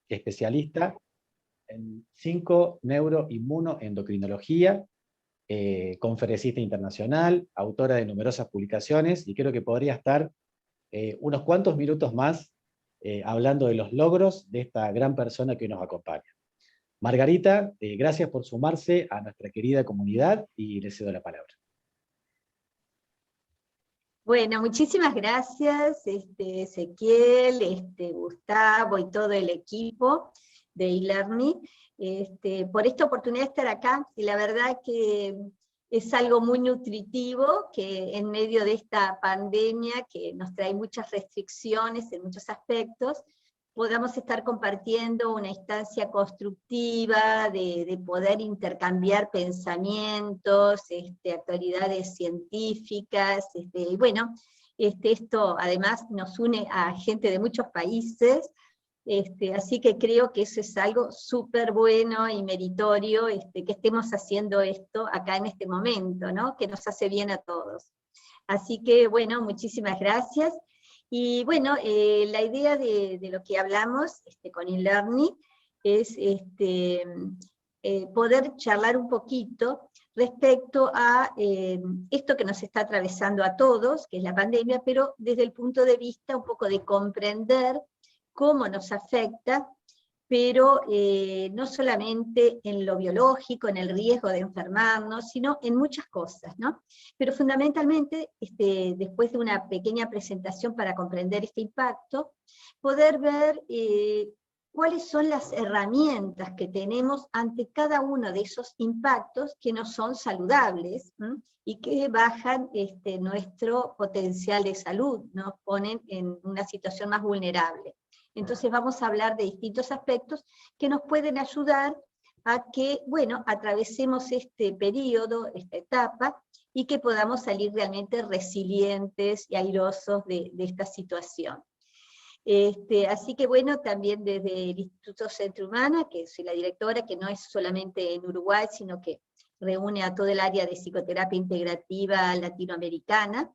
especialista en 5 neuroinmunoendocrinología, conferencista internacional, autora de numerosas publicaciones, y creo que podría estar unos cuantos minutos más hablando de los logros de esta gran persona que nos acompaña. Margarita, gracias por sumarse a nuestra querida comunidad y le cedo la palabra. Bueno, muchísimas gracias, Ezequiel, Gustavo y todo el equipo de eLearning, por esta oportunidad de estar acá, y la verdad que es algo muy nutritivo que en medio de esta pandemia que nos trae muchas restricciones en muchos aspectos, podamos estar compartiendo una instancia constructiva de poder intercambiar pensamientos, actualidades científicas, y bueno, esto además nos une a gente de muchos países, así que creo que eso es algo súper bueno y meritorio, que estemos haciendo esto acá en este momento, ¿no? Que nos hace bien a todos. Así que bueno, muchísimas gracias. Y bueno, la idea de lo que hablamos con eLearning es poder charlar un poquito respecto a esto que nos está atravesando a todos, que es la pandemia, pero desde el punto de vista un poco de comprender cómo nos afecta, pero no solamente en lo biológico, en el riesgo de enfermarnos, sino en muchas cosas, ¿no? Pero fundamentalmente, después de una pequeña presentación para comprender este impacto, poder ver cuáles son las herramientas que tenemos ante cada uno de esos impactos que no son saludables, ¿sí? Y que bajan nuestro potencial de salud, nos ponen en una situación más vulnerable. Entonces vamos a hablar de distintos aspectos que nos pueden ayudar a que, bueno, atravesemos este periodo, esta etapa, y que podamos salir realmente resilientes y airosos de esta situación. Así que bueno, también desde el Instituto Centro Humana, que soy la directora, que no es solamente en Uruguay, sino que reúne a todo el área de psicoterapia integrativa latinoamericana,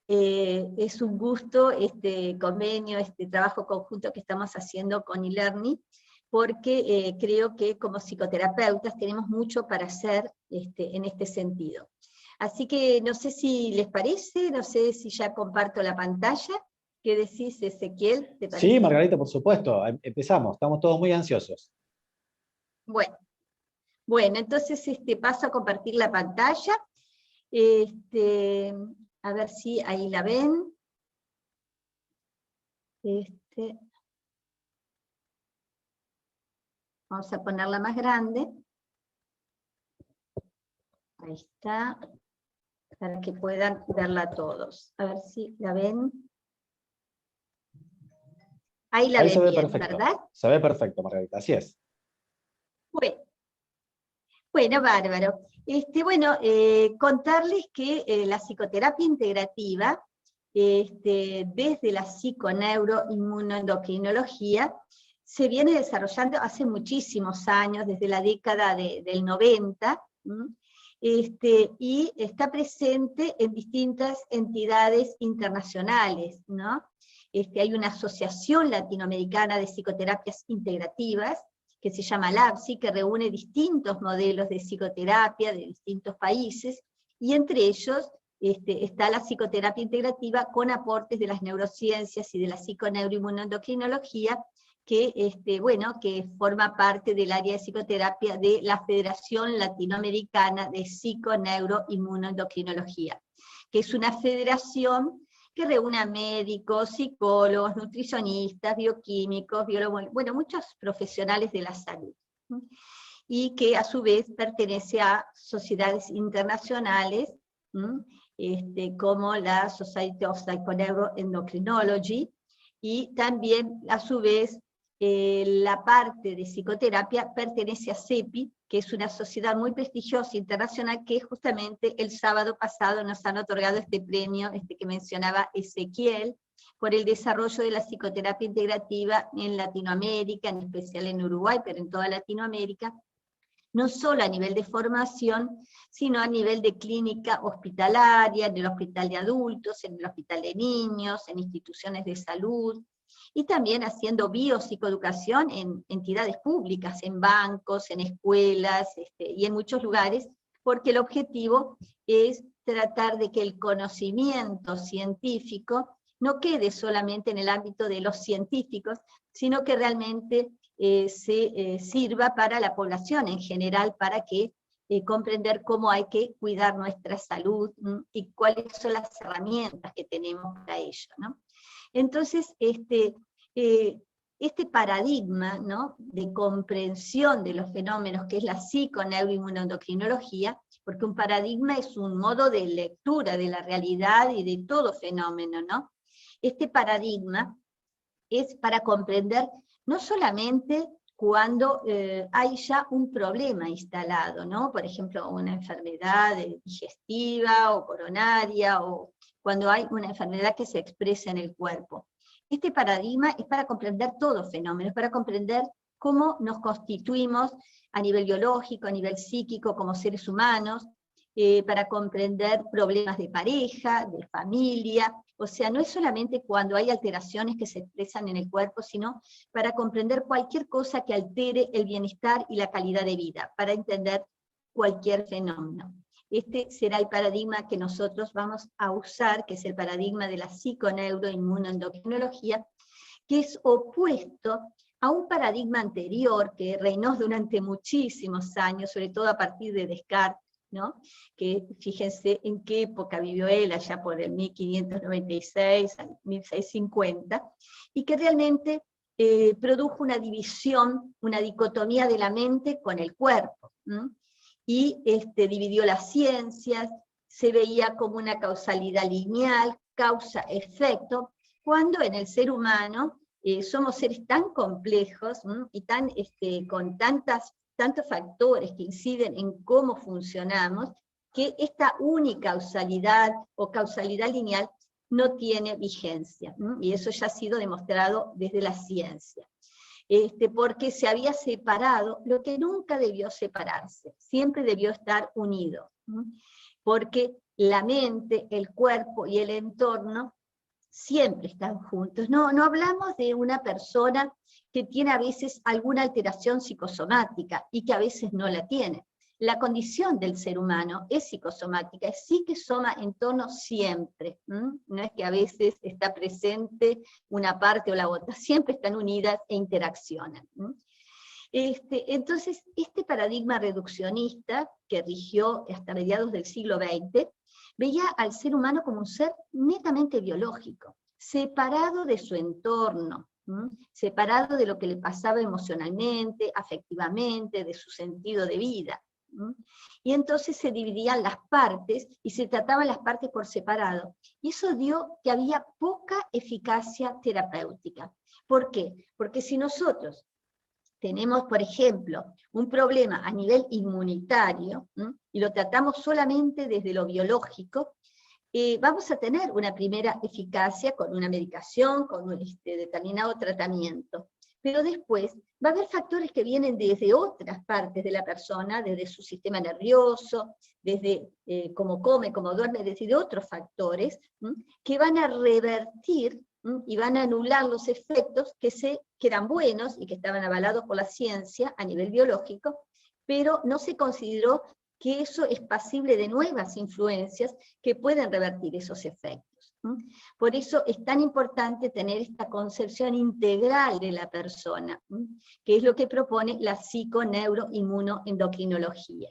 es un gusto este convenio, este trabajo conjunto que estamos haciendo con eLearning, porque creo que como psicoterapeutas tenemos mucho para hacer en este sentido. Así que no sé si les parece, no sé si ya comparto la pantalla. ¿Qué decís, Ezequiel? ¿Te parece? Sí, Margarita, por supuesto. Empezamos, estamos todos muy ansiosos. Bueno, entonces paso a compartir la pantalla. A ver si ahí la ven. Vamos a ponerla más grande. Ahí está. Para que puedan verla todos. A ver si la ven. Ahí la ven bien, ¿verdad? Se ve perfecto, Margarita, así es. Bueno, bárbaro. Bueno, contarles que la psicoterapia integrativa, desde la psiconeuroinmunoendocrinología, se viene desarrollando hace muchísimos años, desde la década del 90, y está presente en distintas entidades internacionales, ¿no? Hay una asociación latinoamericana de psicoterapias integrativas, que se llama LAPSI, que reúne distintos modelos de psicoterapia de distintos países, y entre ellos está la psicoterapia integrativa con aportes de las neurociencias y de la psiconeuroinmunoendocrinología, que forma parte del área de psicoterapia de la Federación Latinoamericana de Psiconeuroinmunoendocrinología, que es una federación que reúne a médicos, psicólogos, nutricionistas, bioquímicos, biólogos, bueno, muchos profesionales de la salud, y que a su vez pertenece a sociedades internacionales, como la Society of Psychoneuroendocrinology, y también a su vez la parte de psicoterapia pertenece a CEPI, que es una sociedad muy prestigiosa internacional, que justamente el sábado pasado nos han otorgado este premio que mencionaba Ezequiel, por el desarrollo de la psicoterapia integrativa en Latinoamérica, en especial en Uruguay, pero en toda Latinoamérica, no solo a nivel de formación, sino a nivel de clínica hospitalaria, en el hospital de adultos, en el hospital de niños, en instituciones de salud, y también haciendo biopsicoeducación en entidades públicas, en bancos, en escuelas, y en muchos lugares, porque el objetivo es tratar de que el conocimiento científico no quede solamente en el ámbito de los científicos, sino que realmente se sirva para la población en general, para que comprender cómo hay que cuidar nuestra salud y cuáles son las herramientas que tenemos para ello, ¿no? Entonces, este paradigma, ¿no?, de comprensión de los fenómenos, que es la psiconeuroinmunoendocrinología, porque un paradigma es un modo de lectura de la realidad y de todo fenómeno, ¿no? Este paradigma es para comprender no solamente cuando hay ya un problema instalado, ¿no? Por ejemplo, una enfermedad digestiva o coronaria, o cuando hay una enfermedad que se expresa en el cuerpo. Este paradigma es para comprender todo fenómeno, es para comprender cómo nos constituimos a nivel biológico, a nivel psíquico, como seres humanos, para comprender problemas de pareja, de familia. O sea, no es solamente cuando hay alteraciones que se expresan en el cuerpo, sino para comprender cualquier cosa que altere el bienestar y la calidad de vida, para entender cualquier fenómeno. Este será el paradigma que nosotros vamos a usar, que es el paradigma de la psiconeuroinmunoendocrinología, que es opuesto a un paradigma anterior que reinó durante muchísimos años, sobre todo a partir de Descartes, ¿no? Que fíjense en qué época vivió él, allá por el 1596 al 1650, y que realmente produjo una división, una dicotomía de la mente con el cuerpo, ¿no? Y dividió las ciencias, se veía como una causalidad lineal, causa-efecto, cuando en el ser humano somos seres tan complejos y tan, con tantos factores que inciden en cómo funcionamos, que esta unicausalidad o causalidad lineal no tiene vigencia, y eso ya ha sido demostrado desde la ciencia. Porque se había separado lo que nunca debió separarse, siempre debió estar unido, porque la mente, el cuerpo y el entorno siempre están juntos. No hablamos de una persona que tiene a veces alguna alteración psicosomática y que a veces no la tiene. La condición del ser humano es psicosomática, es psique, soma, entorno siempre. No es que a veces está presente una parte o la otra, siempre están unidas e interaccionan. Entonces, este paradigma reduccionista que rigió hasta mediados del siglo XX, veía al ser humano como un ser netamente biológico, separado de su entorno, separado de lo que le pasaba emocionalmente, afectivamente, de su sentido de vida. Y entonces se dividían las partes y se trataban las partes por separado. Y eso dio que había poca eficacia terapéutica. ¿Por qué? Porque si nosotros tenemos, por ejemplo, un problema a nivel inmunitario, y lo tratamos solamente desde lo biológico, vamos a tener una primera eficacia con una medicación, con un determinado tratamiento. Pero después va a haber factores que vienen desde otras partes de la persona, desde su sistema nervioso, desde cómo come, cómo duerme, desde otros factores, que van a revertir y van a anular los efectos que eran buenos y que estaban avalados por la ciencia a nivel biológico, pero no se consideró que eso es pasible de nuevas influencias que pueden revertir esos efectos. Por eso es tan importante tener esta concepción integral de la persona, que es lo que propone la psiconeuroinmunoendocrinología.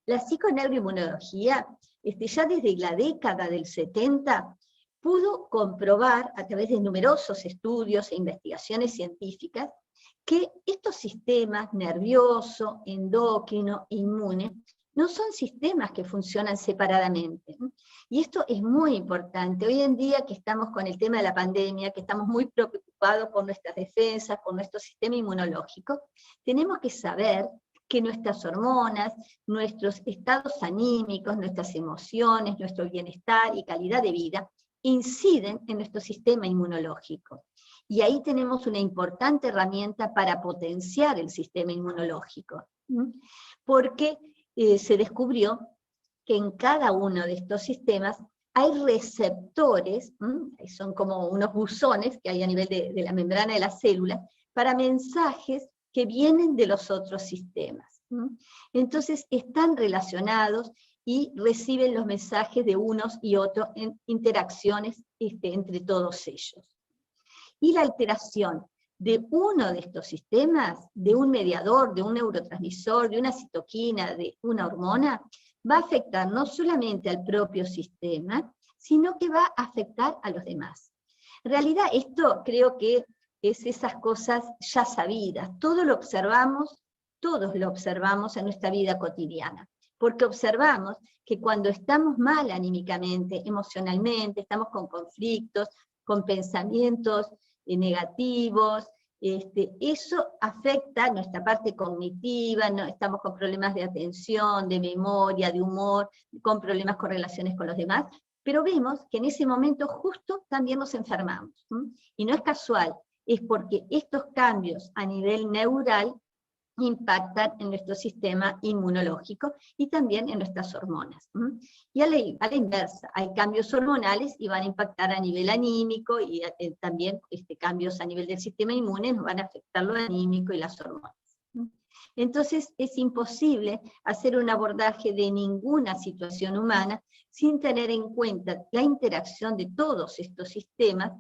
La psiconeuroinmunología, ya desde la década del 70, pudo comprobar a través de numerosos estudios e investigaciones científicas que estos sistemas nervioso, endocrino, inmune, no son sistemas que funcionan separadamente. Y esto es muy importante. Hoy en día que estamos con el tema de la pandemia, que estamos muy preocupados por nuestras defensas, por nuestro sistema inmunológico, tenemos que saber que nuestras hormonas, nuestros estados anímicos, nuestras emociones, nuestro bienestar y calidad de vida inciden en nuestro sistema inmunológico. Y ahí tenemos una importante herramienta para potenciar el sistema inmunológico, porque se descubrió que en cada uno de estos sistemas hay receptores, son como unos buzones que hay a nivel de la membrana de las células, para mensajes que vienen de los otros sistemas. Entonces están relacionados y reciben los mensajes de unos y otros en interacciones entre todos ellos. Y la alteración de uno de estos sistemas, de un mediador, de un neurotransmisor, de una citoquina, de una hormona, va a afectar no solamente al propio sistema, sino que va a afectar a los demás. En realidad esto creo que es esas cosas ya sabidas, todos lo observamos en nuestra vida cotidiana, porque observamos que cuando estamos mal anímicamente, emocionalmente, estamos con conflictos, con pensamientos negativos, eso afecta nuestra parte cognitiva, ¿no? Estamos con problemas de atención, de memoria, de humor, con problemas con relaciones con los demás, pero vemos que en ese momento justo también nos enfermamos. Y no es casual, es porque estos cambios a nivel neural impactan en nuestro sistema inmunológico y también en nuestras hormonas. Y a la inversa, hay cambios hormonales y van a impactar a nivel anímico, y también cambios a nivel del sistema inmune nos van a afectar lo anímico y las hormonas. Entonces es imposible hacer un abordaje de ninguna situación humana sin tener en cuenta la interacción de todos estos sistemas,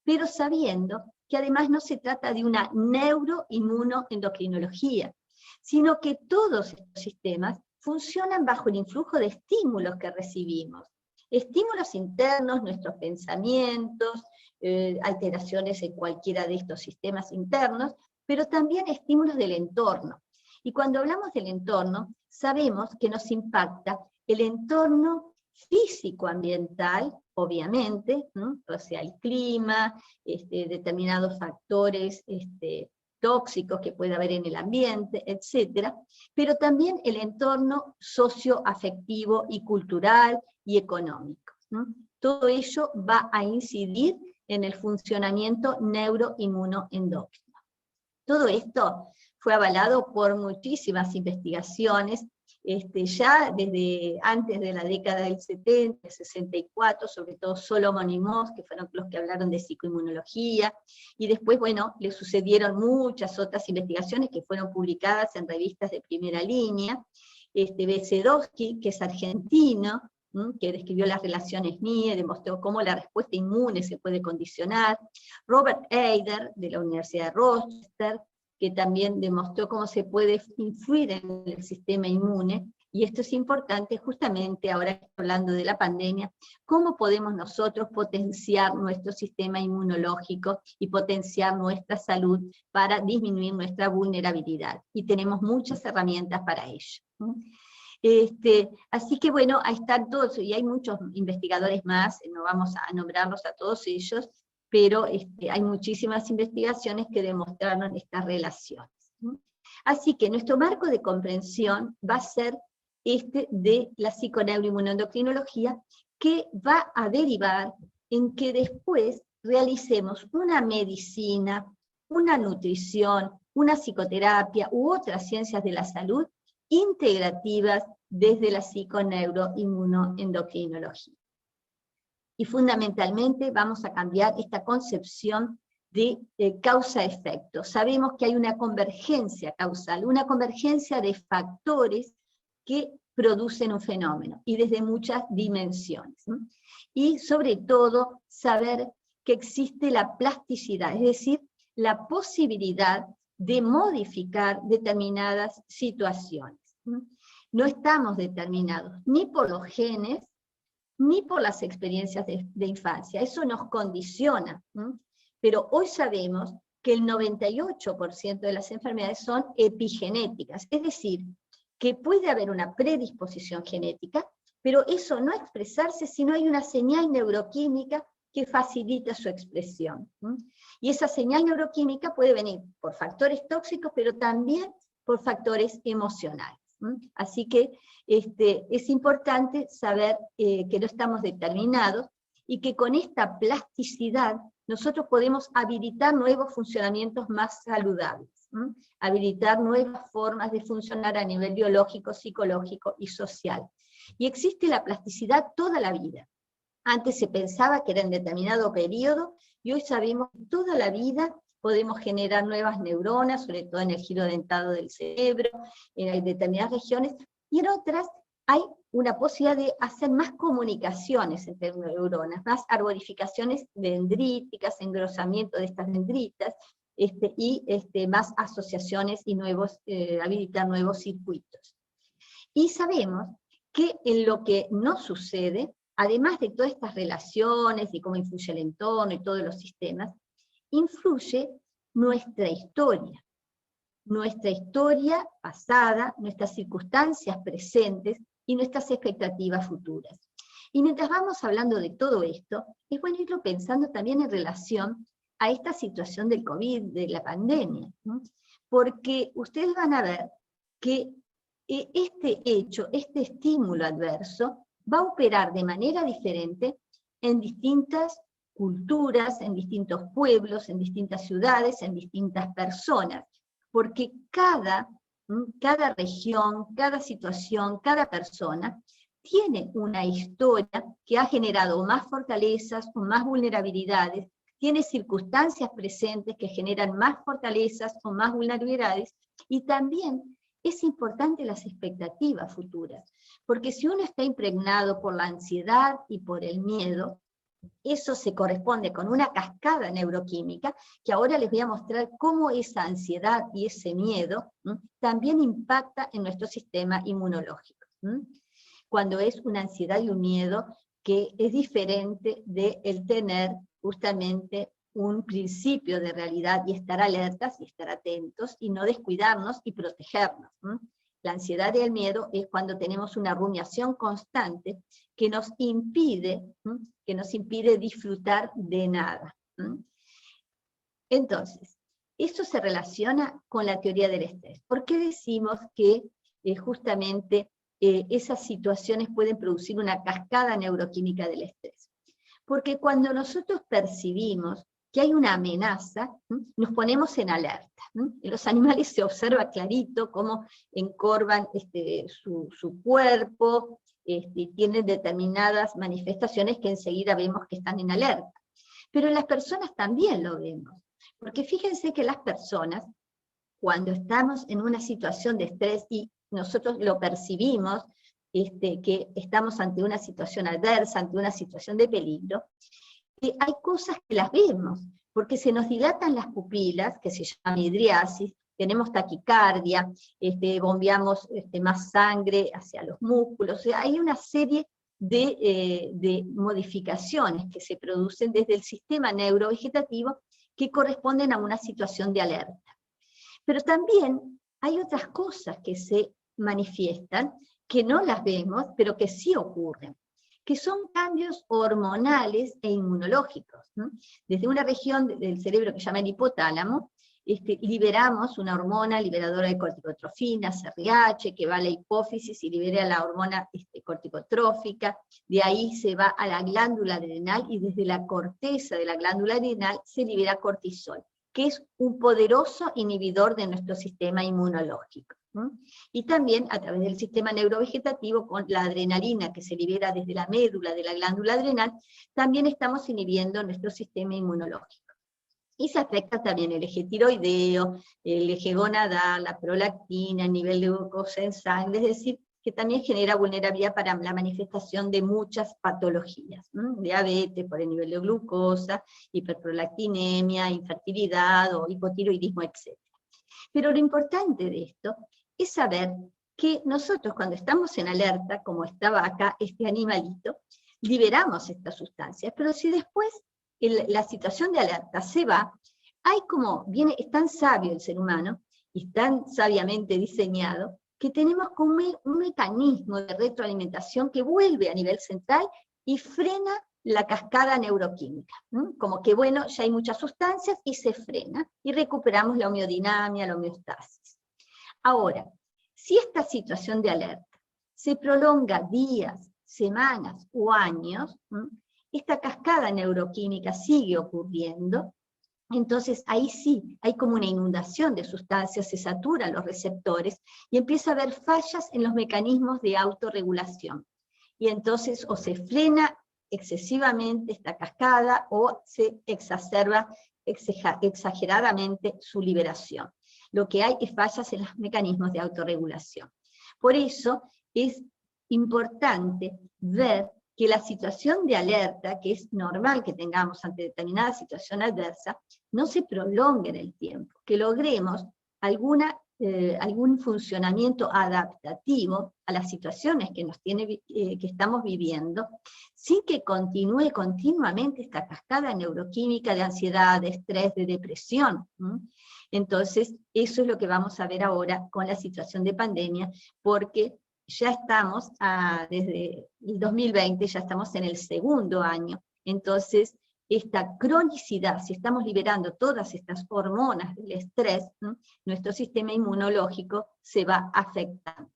pero sabiendo que además no se trata de una neuroinmunoendocrinología, sino que todos estos sistemas funcionan bajo el influjo de estímulos que recibimos. Estímulos internos, nuestros pensamientos, alteraciones en cualquiera de estos sistemas internos, pero también estímulos del entorno. Y cuando hablamos del entorno, sabemos que nos impacta el entorno físico-ambiental, obviamente, ¿no? O sea, el clima, determinados factores tóxicos que puede haber en el ambiente, etc. Pero también el entorno socioafectivo y cultural y económico, ¿no? Todo ello va a incidir en el funcionamiento neuroinmunoendocrino. Todo esto fue avalado por muchísimas investigaciones, ya desde antes de la década del 70, el 64, sobre todo Solomon y Moss, que fueron los que hablaron de psicoinmunología, y después, bueno, le sucedieron muchas otras investigaciones que fueron publicadas en revistas de primera línea. Besedowski, que es argentino, que describió las relaciones MIE, demostró cómo la respuesta inmune se puede condicionar. Robert Eider, de la Universidad de Rochester, que también demostró cómo se puede influir en el sistema inmune, y esto es importante justamente ahora hablando de la pandemia, cómo podemos nosotros potenciar nuestro sistema inmunológico y potenciar nuestra salud para disminuir nuestra vulnerabilidad, y tenemos muchas herramientas para ello. Así que bueno, ahí están todos, y hay muchos investigadores más, no vamos a nombrarlos a todos ellos, pero hay muchísimas investigaciones que demostraron estas relaciones. Así que nuestro marco de comprensión va a ser de la psiconeuroinmunoendocrinología, que va a derivar en que después realicemos una medicina, una nutrición, una psicoterapia u otras ciencias de la salud integrativas desde la psiconeuroinmunoendocrinología. Y fundamentalmente vamos a cambiar esta concepción de causa-efecto. Sabemos que hay una convergencia causal, una convergencia de factores que producen un fenómeno, y desde muchas dimensiones. Y sobre todo, saber que existe la plasticidad, es decir, la posibilidad de modificar determinadas situaciones. No estamos determinados ni por los genes, ni por las experiencias de infancia, eso nos condiciona, pero hoy sabemos que el 98% de las enfermedades son epigenéticas, es decir, que puede haber una predisposición genética, pero eso no expresarse si no hay una señal neuroquímica que facilita su expresión. Y esa señal neuroquímica puede venir por factores tóxicos, pero también por factores emocionales. Así que es importante saber que no estamos determinados, y que con esta plasticidad nosotros podemos habilitar nuevos funcionamientos más saludables, habilitar nuevas formas de funcionar a nivel biológico, psicológico y social. Y existe la plasticidad toda la vida. Antes se pensaba que era en determinado periodo, y hoy sabemos que toda la vida podemos generar nuevas neuronas, sobre todo en el giro dentado del cerebro, en determinadas regiones, y en otras hay una posibilidad de hacer más comunicaciones entre neuronas, más arborificaciones dendríticas, engrosamiento de estas dendritas, más asociaciones y habilitar nuevos circuitos. Y sabemos que en lo que no sucede, además de todas estas relaciones y cómo influye el entorno y todos los sistemas, influye nuestra historia pasada, nuestras circunstancias presentes y nuestras expectativas futuras. Y mientras vamos hablando de todo esto, es bueno irlo pensando también en relación a esta situación del COVID, de la pandemia, ¿no? Porque ustedes van a ver que este hecho, este estímulo adverso, va a operar de manera diferente en distintas culturas, en distintos pueblos, en distintas ciudades, en distintas personas, porque cada región, cada situación, cada persona tiene una historia que ha generado más fortalezas o más vulnerabilidades, tiene circunstancias presentes que generan más fortalezas o más vulnerabilidades, y también es importante las expectativas futuras, porque si uno está impregnado por la ansiedad y por el miedo, eso se corresponde con una cascada neuroquímica, que ahora les voy a mostrar cómo esa ansiedad y ese miedo también impacta en nuestro sistema inmunológico. Cuando es una ansiedad y un miedo que es diferente de el tener justamente un principio de realidad y estar alertas y estar atentos y no descuidarnos y protegernos. La ansiedad y el miedo es cuando tenemos una rumiación constante que nos impide disfrutar de nada. Entonces, esto se relaciona con la teoría del estrés. ¿Por qué decimos que justamente esas situaciones pueden producir una cascada neuroquímica del estrés? Porque cuando nosotros percibimos que hay una amenaza, nos ponemos en alerta. En los animales se observa clarito cómo encorvan su cuerpo, y tienen determinadas manifestaciones que enseguida vemos que están en alerta. Pero en las personas también lo vemos, porque fíjense que las personas, cuando estamos en una situación de estrés y nosotros lo percibimos, que estamos ante una situación adversa, ante una situación de peligro, hay cosas que las vemos, porque se nos dilatan las pupilas, que se llama midriasis, tenemos taquicardia, bombeamos más sangre hacia los músculos, o sea, hay una serie de modificaciones que se producen desde el sistema neurovegetativo que corresponden a una situación de alerta. Pero también hay otras cosas que se manifiestan, que no las vemos, pero que sí ocurren, que son cambios hormonales e inmunológicos. Desde una región del cerebro que se llama el hipotálamo, liberamos una hormona liberadora de corticotrofina, CRH, que va a la hipófisis y libera la hormona corticotrófica, de ahí se va a la glándula adrenal, y desde la corteza de la glándula adrenal se libera cortisol, que es un poderoso inhibidor de nuestro sistema inmunológico. Y también a través del sistema neurovegetativo, con la adrenalina que se libera desde la médula de la glándula adrenal, también estamos inhibiendo nuestro sistema inmunológico. Y se afecta también el eje tiroideo, el eje gonadal, la prolactina, el nivel de glucosa en sangre, es decir, que también genera vulnerabilidad para la manifestación de muchas patologías, diabetes por el nivel de glucosa, hiperprolactinemia, infertilidad o hipotiroidismo, etc. Pero lo importante de esto es saber que nosotros cuando estamos en alerta, como estaba acá este animalito, liberamos estas sustancias, pero si después la situación de alerta se va, es tan sabio el ser humano, y tan sabiamente diseñado, que tenemos como un mecanismo de retroalimentación que vuelve a nivel central y frena la cascada neuroquímica. Como que bueno, ya hay muchas sustancias y se frena, y recuperamos la homeodinamia, la homeostasis. Ahora, si esta situación de alerta se prolonga días, semanas o años, esta cascada neuroquímica sigue ocurriendo, entonces ahí sí, hay como una inundación de sustancias, se saturan los receptores, y empieza a haber fallas en los mecanismos de autorregulación. Y entonces o se frena excesivamente esta cascada o se exacerba exageradamente su liberación. Lo que hay es fallas en los mecanismos de autorregulación. Por eso es importante ver que la situación de alerta, que es normal que tengamos ante determinada situación adversa, no se prolongue en el tiempo, que logremos algún funcionamiento adaptativo a las situaciones que estamos viviendo, sin que continúe continuamente esta cascada neuroquímica de ansiedad, de estrés, de depresión. Entonces, eso es lo que vamos a ver ahora con la situación de pandemia, porque ya estamos, desde el 2020, ya estamos en el segundo año, entonces esta cronicidad, si estamos liberando todas estas hormonas del estrés, nuestro sistema inmunológico se va afectando.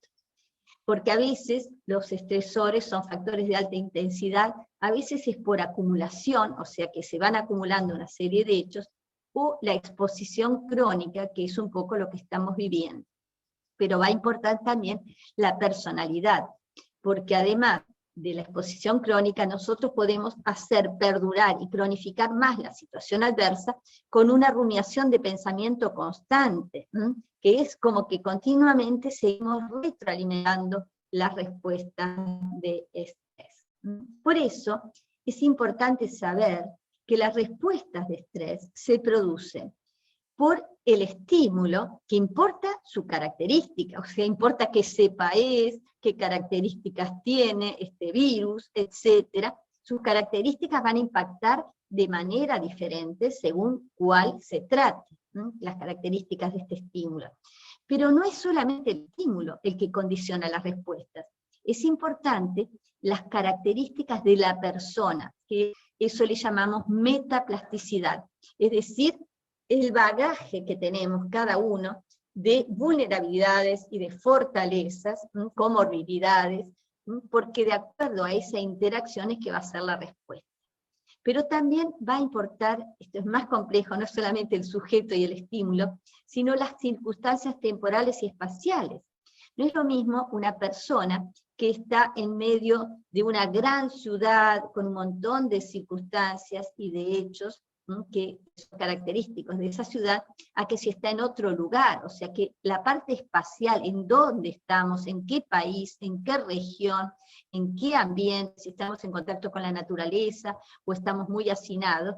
Porque a veces los estresores son factores de alta intensidad, a veces es por acumulación, o sea que se van acumulando una serie de hechos, o la exposición crónica, que es un poco lo que estamos viviendo. Pero va a importar también la personalidad, porque además de la exposición crónica, nosotros podemos hacer perdurar y cronificar más la situación adversa con una rumiación de pensamiento constante, que es como que continuamente seguimos retroalimentando las respuestas de estrés. Por eso es importante saber que las respuestas de estrés se producen por el estímulo, que importa su característica, o sea, importa qué cepa es, qué características tiene este virus, etc. Sus características van a impactar de manera diferente según cuál se trate, las características de este estímulo. Pero no es solamente el estímulo el que condiciona las respuestas, es importante las características de la persona, que eso le llamamos metaplasticidad, es decir, el bagaje que tenemos cada uno de vulnerabilidades y de fortalezas, comorbilidades, porque de acuerdo a esa interacción es que va a ser la respuesta. Pero también va a importar, esto es más complejo, no solamente el sujeto y el estímulo, sino las circunstancias temporales y espaciales. No es lo mismo una persona que está en medio de una gran ciudad con un montón de circunstancias y de hechos, que son característicos de esa ciudad, a que si está en otro lugar, o sea que la parte espacial, en dónde estamos, en qué país, en qué región, en qué ambiente, si estamos en contacto con la naturaleza o estamos muy hacinados,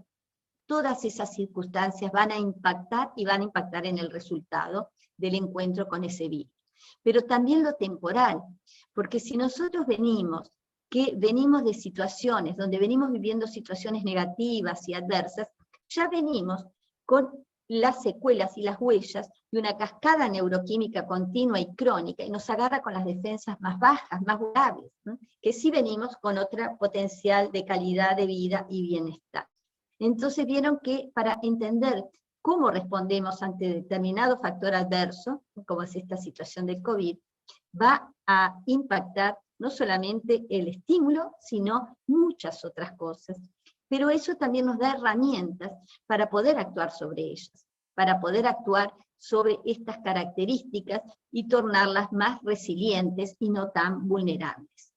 todas esas circunstancias van a impactar y van a impactar en el resultado del encuentro con ese virus. Pero también lo temporal, porque si nosotros venimos de situaciones, donde venimos viviendo situaciones negativas y adversas, ya venimos con las secuelas y las huellas de una cascada neuroquímica continua y crónica, y nos agarra con las defensas más bajas, más vulnerables, que sí venimos con otro potencial de calidad de vida y bienestar. Entonces vieron que para entender cómo respondemos ante determinado factor adverso, como es esta situación del COVID, va a impactar no solamente el estímulo, sino muchas otras cosas. Pero eso también nos da herramientas para poder actuar sobre ellas, para poder actuar sobre estas características y tornarlas más resilientes y no tan vulnerables.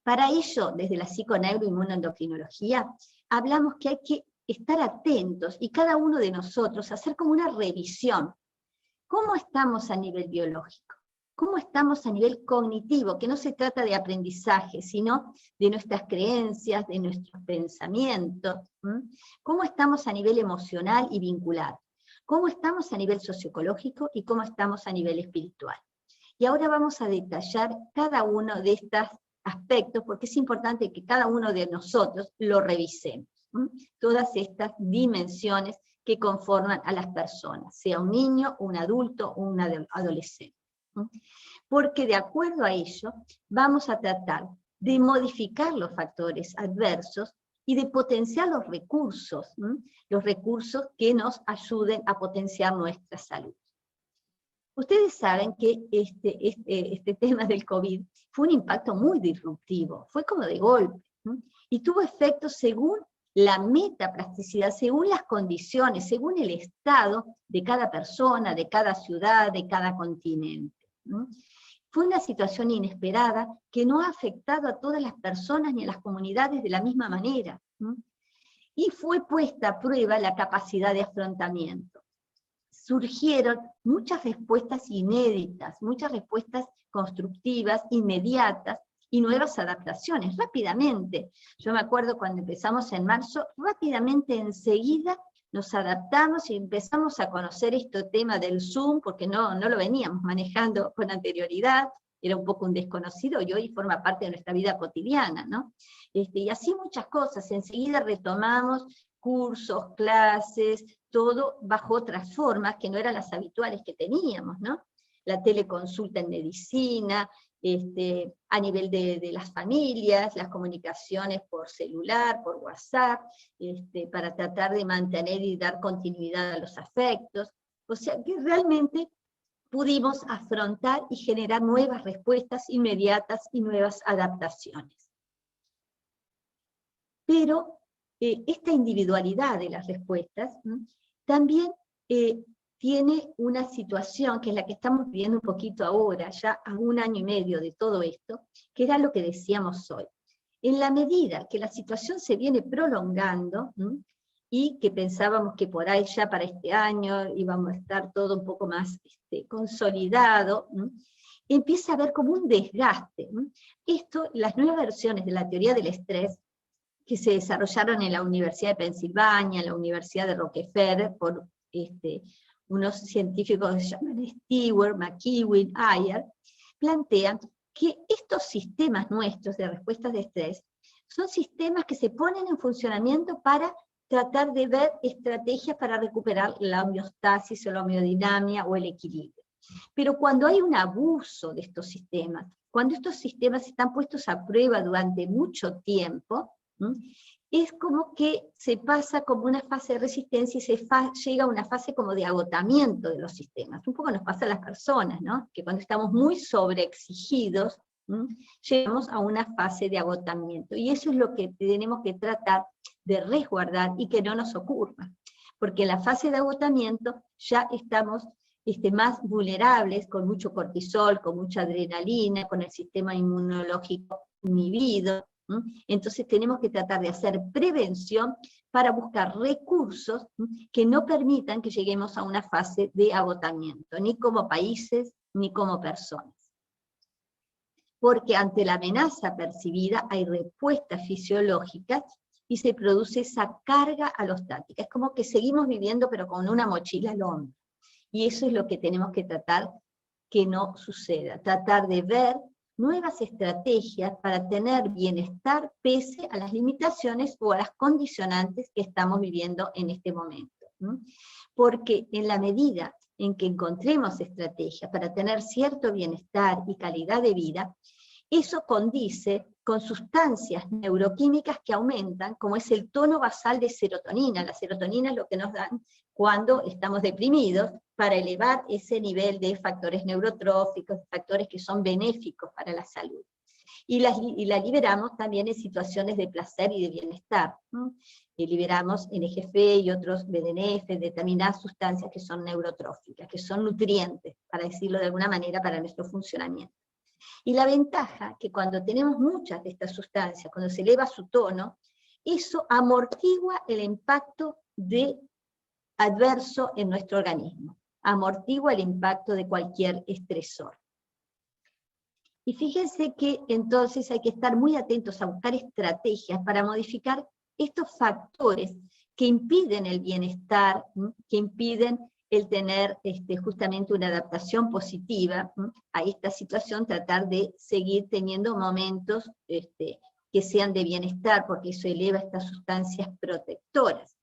Para ello, desde la psiconeuroinmunoendocrinología, hablamos que hay que estar atentos y cada uno de nosotros hacer como una revisión. ¿Cómo estamos a nivel biológico? ¿Cómo estamos a nivel cognitivo? Que no se trata de aprendizaje, sino de nuestras creencias, de nuestros pensamientos. ¿Cómo estamos a nivel emocional y vincular? ¿Cómo estamos a nivel socioecológico y cómo estamos a nivel espiritual? Y ahora vamos a detallar cada uno de estos aspectos, porque es importante que cada uno de nosotros lo revisemos. Todas estas dimensiones que conforman a las personas, sea un niño, un adulto o un adolescente. Porque de acuerdo a ello, vamos a tratar de modificar los factores adversos y de potenciar los recursos que nos ayuden a potenciar nuestra salud. Ustedes saben que este tema del COVID fue un impacto muy disruptivo, fue como de golpe, y tuvo efectos según la metaplasticidad, según las condiciones, según el estado de cada persona, de cada ciudad, de cada continente. Fue una situación inesperada que no ha afectado a todas las personas ni a las comunidades de la misma manera. Y fue puesta a prueba la capacidad de afrontamiento. Surgieron muchas respuestas inéditas, muchas respuestas constructivas, inmediatas, y nuevas adaptaciones, rápidamente. Yo me acuerdo cuando empezamos en marzo, rápidamente enseguida nos adaptamos y empezamos a conocer este tema del Zoom, porque no lo veníamos manejando con anterioridad, era un poco un desconocido, y hoy forma parte de nuestra vida cotidiana, ¿no? Y así muchas cosas, enseguida retomamos cursos, clases, todo bajo otras formas que no eran las habituales que teníamos, ¿no? La teleconsulta en medicina, a nivel de las familias, las comunicaciones por celular, por WhatsApp, para tratar de mantener y dar continuidad a los afectos. O sea que realmente pudimos afrontar y generar nuevas respuestas inmediatas y nuevas adaptaciones. Pero esta individualidad de las respuestas también tiene una situación que es la que estamos viviendo un poquito ahora, ya a 1 año y medio de todo esto, que era lo que decíamos hoy. En la medida que la situación se viene prolongando, y que pensábamos que por ahí ya para este año íbamos a estar todo un poco más consolidado, empieza a haber como un desgaste. Esto, las nuevas versiones de la teoría del estrés, que se desarrollaron en la Universidad de Pensilvania, en la Universidad de Rockefeller, por unos científicos que se llaman Stewart, McEwen, Ayer, plantean que estos sistemas nuestros de respuestas de estrés son sistemas que se ponen en funcionamiento para tratar de ver estrategias para recuperar la homeostasis o la homeodinamia o el equilibrio. Pero cuando hay un abuso de estos sistemas, cuando estos sistemas están puestos a prueba durante mucho tiempo, es como que se pasa como una fase de resistencia y llega a una fase como de agotamiento de los sistemas. Un poco nos pasa a las personas, ¿no? Que cuando estamos muy sobreexigidos, llegamos a una fase de agotamiento. Y eso es lo que tenemos que tratar de resguardar y que no nos ocurra. Porque en la fase de agotamiento ya estamos más vulnerables, con mucho cortisol, con mucha adrenalina, con el sistema inmunológico inhibido. Entonces tenemos que tratar de hacer prevención para buscar recursos que no permitan que lleguemos a una fase de agotamiento, ni como países, ni como personas. Porque ante la amenaza percibida hay respuestas fisiológicas y se produce esa carga alostática. Es como que seguimos viviendo pero con una mochila al hombro. Y eso es lo que tenemos que tratar que no suceda. Tratar de ver nuevas estrategias para tener bienestar pese a las limitaciones o a las condicionantes que estamos viviendo en este momento. Porque en la medida en que encontremos estrategias para tener cierto bienestar y calidad de vida, eso condice con sustancias neuroquímicas que aumentan, como es el tono basal de serotonina. La serotonina es lo que nos dan cuando estamos deprimidos, para elevar ese nivel de factores neurotróficos, factores que son benéficos para la salud. Y la liberamos también en situaciones de placer y de bienestar. Y liberamos NGF y otros BDNF, determinadas sustancias que son neurotróficas, que son nutrientes, para decirlo de alguna manera, para nuestro funcionamiento. Y la ventaja que cuando tenemos muchas de estas sustancias, cuando se eleva su tono, eso amortigua el impacto adverso en nuestro organismo, amortigua el impacto de cualquier estresor. Y fíjense que entonces hay que estar muy atentos a buscar estrategias para modificar estos factores que impiden el bienestar, que impiden el tener justamente una adaptación positiva a esta situación, tratar de seguir teniendo momentos que sean de bienestar, porque eso eleva estas sustancias protectoras.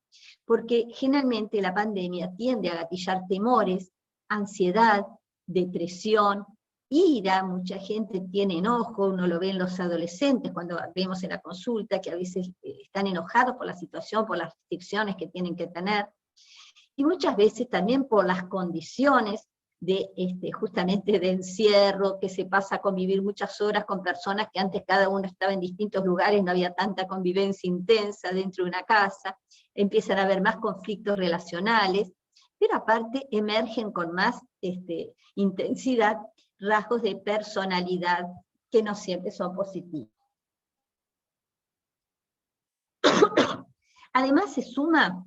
Porque generalmente la pandemia tiende a gatillar temores, ansiedad, depresión, ira. Mucha gente tiene enojo, uno lo ve en los adolescentes cuando vemos en la consulta que a veces están enojados por la situación, por las restricciones que tienen que tener, y muchas veces también por las condiciones de justamente de encierro, que se pasa a convivir muchas horas con personas que antes cada uno estaba en distintos lugares, no había tanta convivencia intensa dentro de una casa, empiezan a haber más conflictos relacionales, pero aparte emergen con más intensidad rasgos de personalidad que no siempre son positivos. Además se suma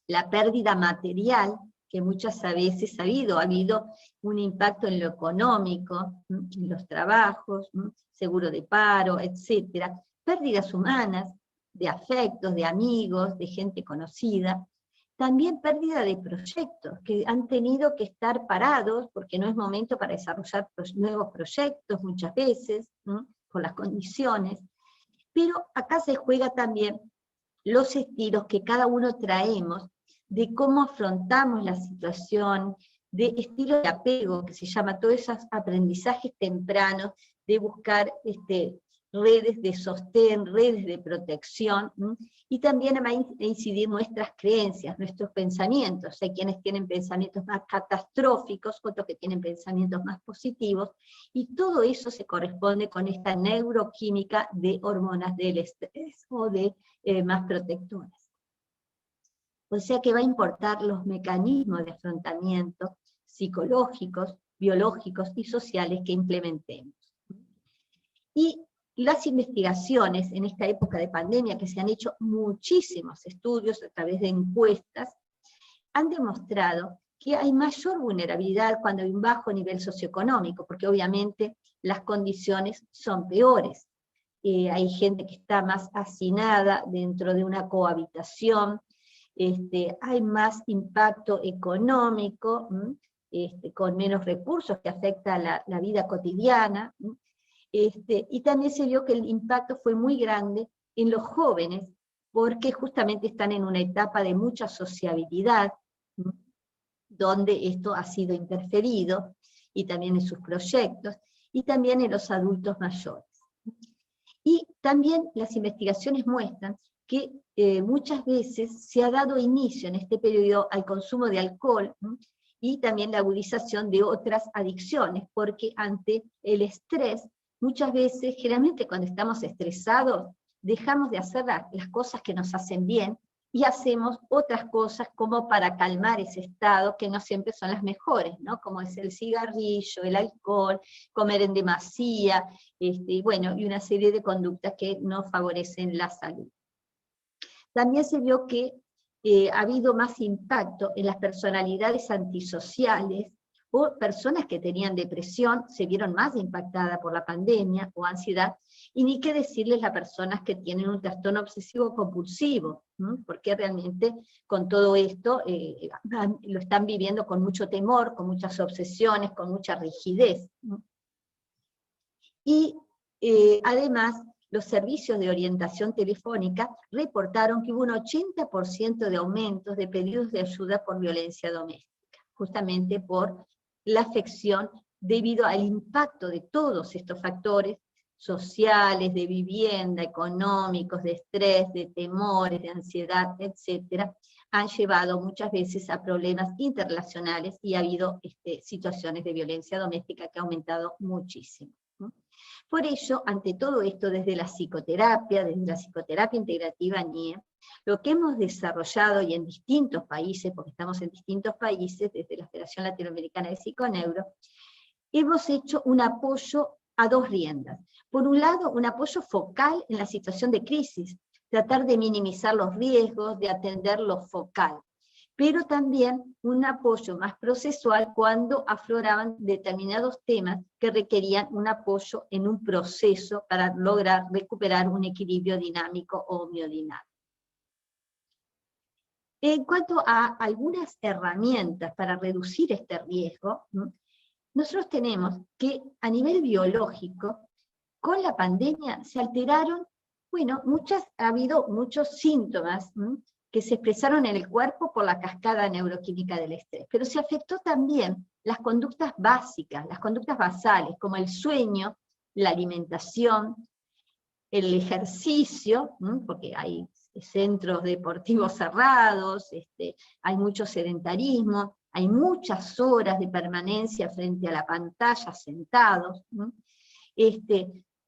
la pérdida material, que muchas veces ha habido un impacto en lo económico, en los trabajos, seguro de paro, etcétera, pérdidas humanas, de afectos, de amigos, de gente conocida, también pérdida de proyectos, que han tenido que estar parados, porque no es momento para desarrollar nuevos proyectos muchas veces, por las condiciones, pero acá se juega también los estilos que cada uno traemos, de cómo afrontamos la situación, de estilo de apego, que se llama, todos esos aprendizajes tempranos, de buscar redes de sostén, redes de protección, y también va a incidir nuestras creencias, nuestros pensamientos. Hay quienes tienen pensamientos más catastróficos, otros que tienen pensamientos más positivos, y todo eso se corresponde con esta neuroquímica de hormonas del estrés, o de más protectoras. O sea que va a importar los mecanismos de afrontamiento psicológicos, biológicos y sociales que implementemos. Y las investigaciones en esta época de pandemia, que se han hecho muchísimos estudios a través de encuestas, han demostrado que hay mayor vulnerabilidad cuando hay un bajo nivel socioeconómico, porque obviamente las condiciones son peores. Hay gente que está más hacinada dentro de una cohabitación, hay más impacto económico, con menos recursos que afecta la vida cotidiana, y también se vio que el impacto fue muy grande en los jóvenes, porque justamente están en una etapa de mucha sociabilidad, donde esto ha sido interferido, y también en sus proyectos, y también en los adultos mayores. Y también las investigaciones muestran que muchas veces se ha dado inicio en este periodo al consumo de alcohol, y también la agudización de otras adicciones, porque ante el estrés, muchas veces, generalmente cuando estamos estresados, dejamos de hacer las cosas que nos hacen bien, y hacemos otras cosas como para calmar ese estado, que no siempre son las mejores, ¿no? Como es el cigarrillo, el alcohol, comer en demasía, bueno, y una serie de conductas que no favorecen la salud. También se vio que ha habido más impacto en las personalidades antisociales, o personas que tenían depresión se vieron más impactadas por la pandemia, o ansiedad, y ni qué decirles las personas que tienen un trastorno obsesivo compulsivo, porque realmente con todo esto lo están viviendo con mucho temor, con muchas obsesiones, con mucha rigidez. Y además, los servicios de orientación telefónica reportaron que hubo un 80% de aumentos de pedidos de ayuda por violencia doméstica, justamente por la afección debido al impacto de todos estos factores sociales, de vivienda, económicos, de estrés, de temores, de ansiedad, etcétera, han llevado muchas veces a problemas interrelacionales, y ha habido situaciones de violencia doméstica que ha aumentado muchísimo. Por ello, ante todo esto, desde la psicoterapia integrativa NIE, lo que hemos desarrollado, y en distintos países, porque estamos en distintos países, desde la Federación Latinoamericana de Psiconeuro, hemos hecho un apoyo a dos riendas. Por un lado, un apoyo focal en la situación de crisis, tratar de minimizar los riesgos, de atender lo focal, pero también un apoyo más procesual cuando afloraban determinados temas que requerían un apoyo en un proceso para lograr recuperar un equilibrio dinámico o homeodinámico. En cuanto a algunas herramientas para reducir este riesgo, nosotros tenemos que a nivel biológico, con la pandemia se alteraron, bueno, ha habido muchos síntomas que se expresaron en el cuerpo por la cascada neuroquímica del estrés, pero se afectó también las conductas básicas, las conductas basales, como el sueño, la alimentación, el ejercicio, porque hay centros deportivos cerrados, hay mucho sedentarismo, hay muchas horas de permanencia frente a la pantalla sentados,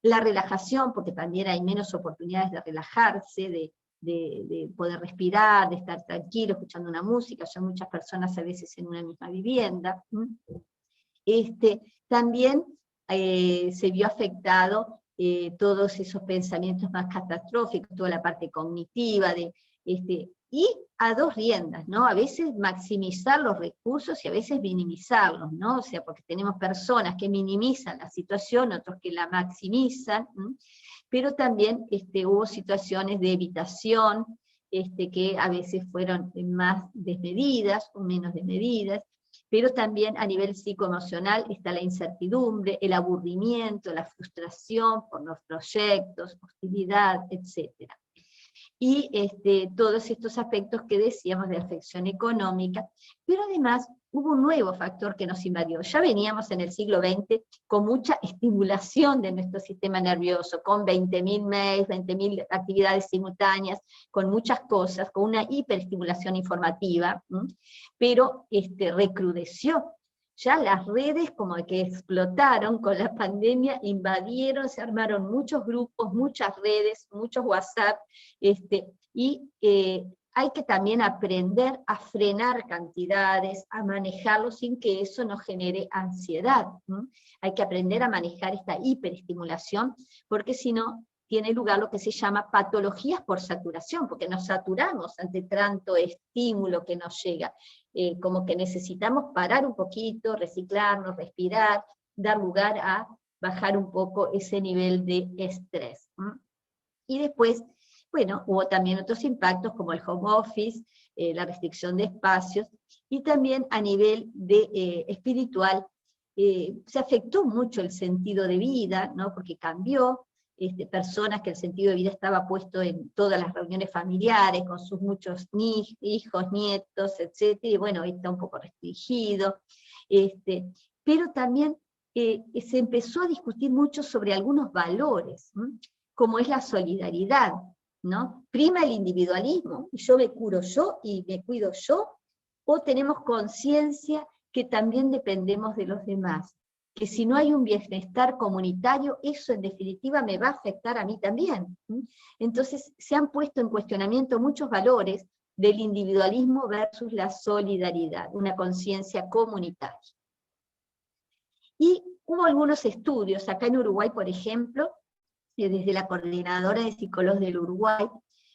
la relajación, porque también hay menos oportunidades de relajarse, de poder respirar, de estar tranquilo escuchando una música, son muchas personas a veces en una misma vivienda, También se vio afectado todos esos pensamientos más catastróficos, toda la parte cognitiva, y a dos riendas, ¿no? A veces maximizar los recursos y a veces minimizarlos, ¿no? O sea, porque tenemos personas que minimizan la situación, otros que la maximizan, ¿m? Pero también hubo situaciones de evitación, que a veces fueron más desmedidas o menos desmedidas, pero también a nivel psicoemocional está la incertidumbre, el aburrimiento, la frustración por los proyectos, hostilidad, etc. Y todos estos aspectos que decíamos de afección económica, pero además hubo un nuevo factor que nos invadió. Ya veníamos en el siglo XX con mucha estimulación de nuestro sistema nervioso, con 20.000 mails, 20.000 actividades simultáneas, con muchas cosas, con una hiperestimulación informativa, pero recrudeció. Ya las redes como que explotaron con la pandemia, invadieron, se armaron muchos grupos, muchas redes, muchos WhatsApp, y hay que también aprender a frenar cantidades, a manejarlo sin que eso nos genere ansiedad. Hay que aprender a manejar esta hiperestimulación, porque si no, tiene lugar lo que se llama patologías por saturación, porque nos saturamos ante tanto estímulo que nos llega. Como que necesitamos parar un poquito, reciclarnos, respirar, dar lugar a bajar un poco ese nivel de estrés. Y después, bueno, hubo también otros impactos como el home office, la restricción de espacios, y también a nivel espiritual, se afectó mucho el sentido de vida, ¿no? Porque cambió, personas que el sentido de vida estaba puesto en todas las reuniones familiares, con sus muchos hijos, nietos, etc. Y bueno, está un poco restringido. Pero también se empezó a discutir mucho sobre algunos valores, como es la solidaridad, ¿no? Prima el individualismo, yo me curo yo y me cuido yo, o tenemos conciencia que también dependemos de los demás, que si no hay un bienestar comunitario, eso en definitiva me va a afectar a mí también. Entonces se han puesto en cuestionamiento muchos valores del individualismo versus la solidaridad, una conciencia comunitaria. Y hubo algunos estudios, acá en Uruguay, por ejemplo, desde la Coordinadora de Psicólogos del Uruguay,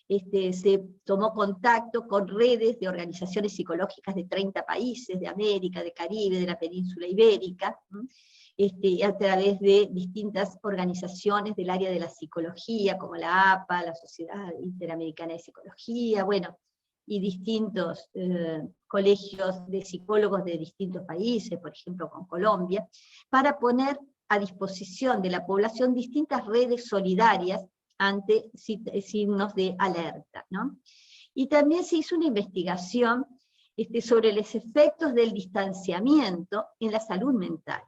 se tomó contacto con redes de organizaciones psicológicas de 30 países, de América, de Caribe, de la península ibérica, a través de distintas organizaciones del área de la psicología, como la APA, la Sociedad Interamericana de Psicología, bueno, y distintos colegios de psicólogos de distintos países, por ejemplo con Colombia, para poner a disposición de la población distintas redes solidarias ante signos de alerta, ¿no? Y también se hizo una investigación sobre los efectos del distanciamiento en la salud mental.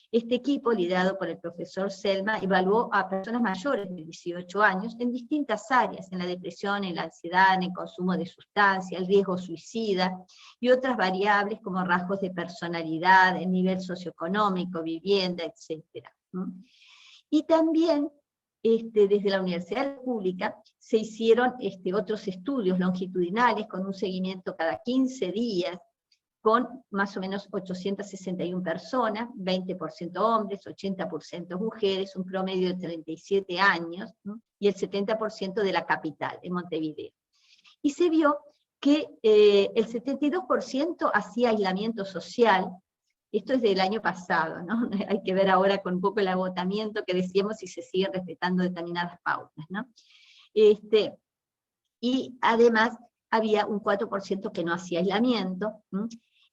Este equipo, liderado por el profesor Selma, evaluó a personas mayores de 18 años en distintas áreas, en la depresión, en la ansiedad, en el consumo de sustancias, el riesgo suicida, y otras variables como rasgos de personalidad, el nivel socioeconómico, vivienda, etc. Y también, desde la Universidad Pública, se hicieron otros estudios longitudinales con un seguimiento cada 15 días, con más o menos 861 personas, 20% hombres, 80% mujeres, un promedio de 37 años, ¿no? Y el 70% de la capital, de Montevideo. Y se vio que el 72% hacía aislamiento social. Esto es del año pasado, ¿no? Hay que ver ahora con un poco el agotamiento que decíamos si se siguen respetando determinadas pautas, ¿no? Y además había un 4% que no hacía aislamiento,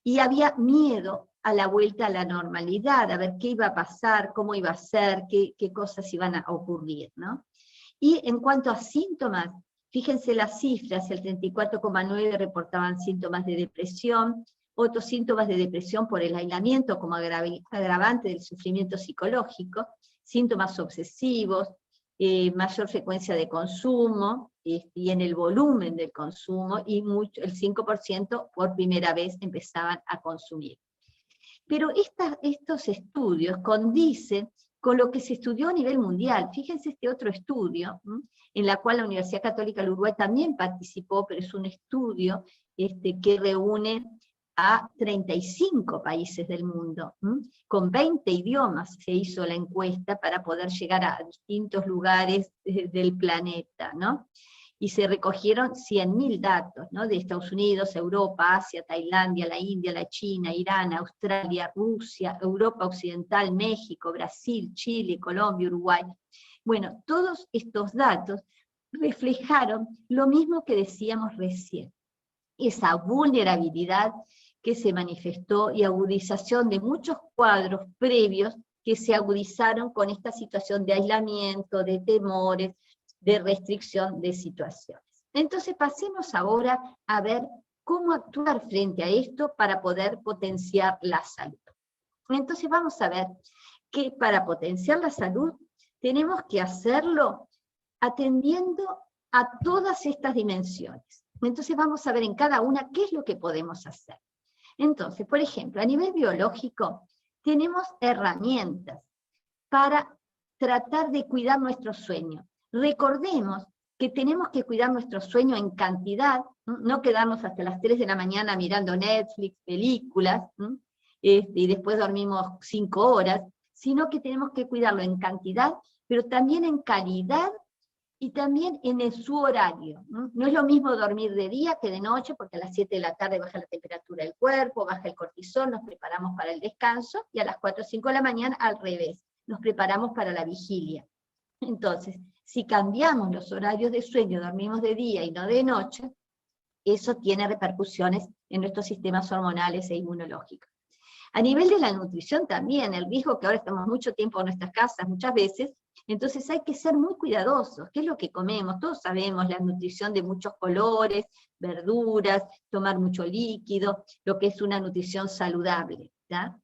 y había miedo a la vuelta a la normalidad, a ver qué iba a pasar, cómo iba a ser, qué cosas iban a ocurrir, ¿no? Y en cuanto a síntomas, fíjense las cifras, el 34,9% reportaban síntomas de depresión, otros síntomas de depresión por el aislamiento como agravante del sufrimiento psicológico, síntomas obsesivos, mayor frecuencia de consumo, y en el volumen del consumo, y el 5% por primera vez empezaban a consumir. Pero estos estudios condicen con lo que se estudió a nivel mundial. Fíjense este otro estudio, en la cual la Universidad Católica del Uruguay también participó, pero es un estudio que reúne a 35 países del mundo. Con 20 idiomas se hizo la encuesta para poder llegar a distintos lugares del planeta, ¿no? Y se recogieron 100.000 datos, ¿no? De Estados Unidos, Europa, Asia, Tailandia, la India, la China, Irán, Australia, Rusia, Europa Occidental, México, Brasil, Chile, Colombia, Uruguay. Bueno, todos estos datos reflejaron lo mismo que decíamos recién, esa vulnerabilidad que se manifestó y agudización de muchos cuadros previos que se agudizaron con esta situación de aislamiento, de temores, de restricción de situaciones. Entonces pasemos ahora a ver cómo actuar frente a esto para poder potenciar la salud. Entonces vamos a ver que para potenciar la salud tenemos que hacerlo atendiendo a todas estas dimensiones. Entonces vamos a ver en cada una qué es lo que podemos hacer. Entonces, por ejemplo, a nivel biológico, tenemos herramientas para tratar de cuidar nuestro sueño. Recordemos que tenemos que cuidar nuestro sueño en cantidad, no quedarnos hasta las 3 de la mañana mirando Netflix, películas, y después dormimos 5 horas, sino que tenemos que cuidarlo en cantidad, pero también en calidad, y también en su horario. No es lo mismo dormir de día que de noche, porque a las 7 de la tarde baja la temperatura del cuerpo, baja el cortisol, nos preparamos para el descanso, y a las 4 o 5 de la mañana al revés, nos preparamos para la vigilia. Entonces, si cambiamos los horarios de sueño, dormimos de día y no de noche, eso tiene repercusiones en nuestros sistemas hormonales e inmunológicos. A nivel de la nutrición también, el riesgo que ahora estamos mucho tiempo en nuestras casas, muchas veces, entonces hay que ser muy cuidadosos. ¿Qué es lo que comemos? Todos sabemos la nutrición de muchos colores, verduras, tomar mucho líquido, lo que es una nutrición saludable, ¿ya?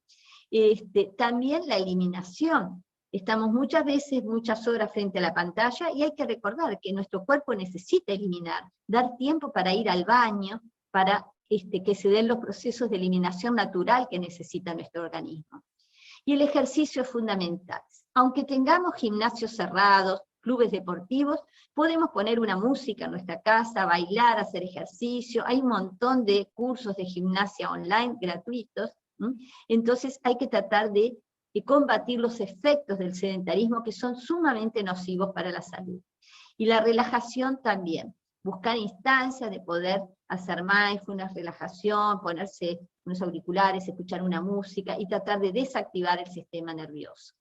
También la eliminación. Estamos muchas veces, muchas horas frente a la pantalla, y hay que recordar que nuestro cuerpo necesita eliminar, dar tiempo para ir al baño, para que se den los procesos de eliminación natural que necesita nuestro organismo. Y el ejercicio es fundamental. Aunque tengamos gimnasios cerrados, clubes deportivos, podemos poner una música en nuestra casa, bailar, hacer ejercicio, hay un montón de cursos de gimnasia online gratuitos, entonces hay que tratar de combatir los efectos del sedentarismo que son sumamente nocivos para la salud. Y la relajación también, buscar instancias de poder hacer mindfulness, relajación, ponerse unos auriculares, escuchar una música y tratar de desactivar el sistema nervioso.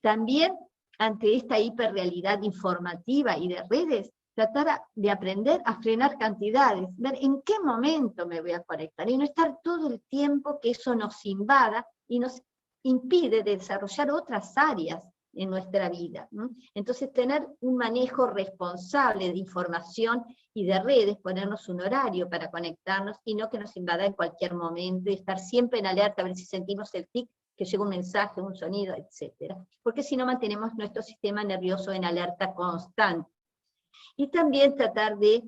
También, ante esta hiperrealidad informativa y de redes, tratar de aprender a frenar cantidades, ver en qué momento me voy a conectar, y no estar todo el tiempo que eso nos invada y nos impide desarrollar otras áreas en nuestra vida. Entonces tener un manejo responsable de información y de redes, ponernos un horario para conectarnos y no que nos invada en cualquier momento, y estar siempre en alerta a ver si sentimos el tic, que llega un mensaje, un sonido, etc. Porque si no mantenemos nuestro sistema nervioso en alerta constante. Y también tratar de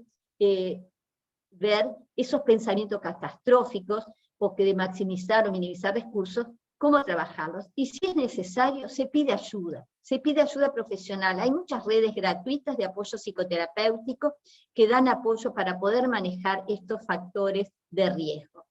ver esos pensamientos catastróficos, o que de maximizar o minimizar recursos, cómo trabajarlos, y si es necesario, se pide ayuda profesional. Hay muchas redes gratuitas de apoyo psicoterapéutico que dan apoyo para poder manejar estos factores de riesgo.